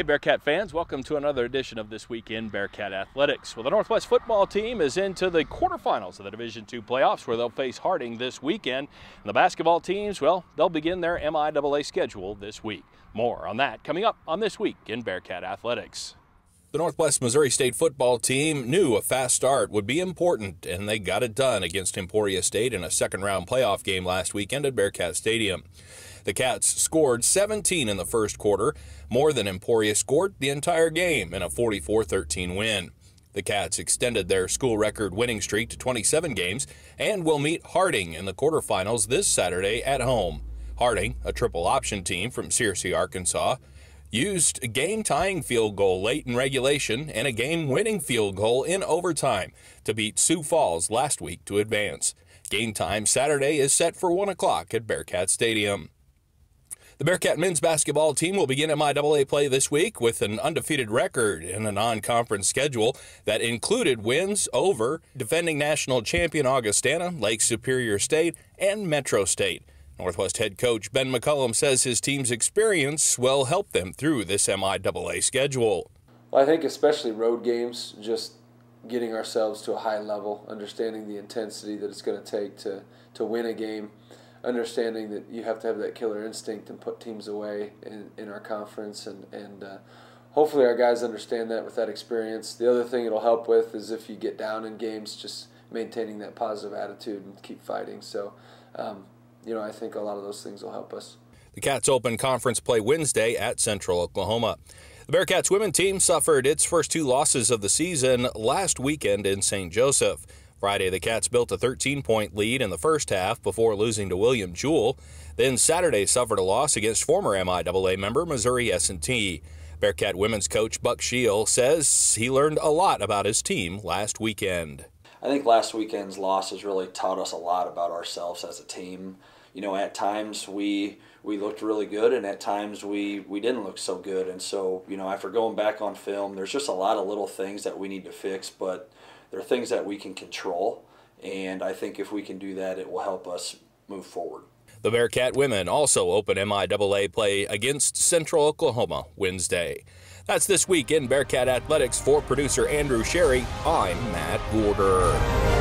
Hey Bearcat fans, welcome to another edition of This Week in Bearcat Athletics. Well, the Northwest football team is into the quarterfinals of the Division II playoffs where they'll face Harding this weekend. And the basketball teams, well, they'll begin their MIAA schedule this week. More on that coming up on This Week in Bearcat Athletics. The Northwest Missouri State football team knew a fast start would be important, and they got it done against Emporia State in a second-round playoff game last weekend at Bearcat Stadium. The Cats scored 17 in the first quarter, more than Emporia scored the entire game in a 44-13 win. The Cats extended their school record winning streak to 27 games and will meet Harding in the quarterfinals this Saturday at home. Harding, a triple option team from Searcy, Arkansas, used a game-tying field goal late in regulation and a game-winning field goal in overtime to beat Sioux Falls last week to advance. Game time Saturday is set for 1 o'clock at Bearcat Stadium. The Bearcat men's basketball team will begin MIAA play this week with an undefeated record in a non-conference schedule that included wins over defending national champion Augustana, Lake Superior State, and Metro State. Northwest head coach Ben McCullum says his team's experience will help them through this MIAA schedule. Well, I think especially road games, just getting ourselves to a high level, understanding the intensity that it's going to take to win a game, understanding that you have to have that killer instinct and put teams away in our conference, and hopefully our guys understand that with that experience. The other thing it'll help with is if you get down in games, just maintaining that positive attitude and keep fighting. So, I think a lot of those things will help us. The Cats open conference play Wednesday at Central Oklahoma. The Bearcats women team suffered its first two losses of the season last weekend in St. Joseph. Friday, the Cats built a 13-point lead in the first half before losing to William Jewell. Then Saturday suffered a loss against former MIAA member Missouri S&T. Bearcat women's coach Buck Scheel says he learned a lot about his team last weekend. I think last weekend's losses really taught us a lot about ourselves as a team. At times we looked really good, and at times we didn't look so good. And so, after going back on film, there's just a lot of little things that we need to fix, but there are things that we can control, and I think if we can do that, it will help us move forward. The Bearcat women also open MIAA play against Central Oklahoma Wednesday. That's This Week in Bearcat Athletics. For producer Andrew Sherry, I'm Matt Gorder.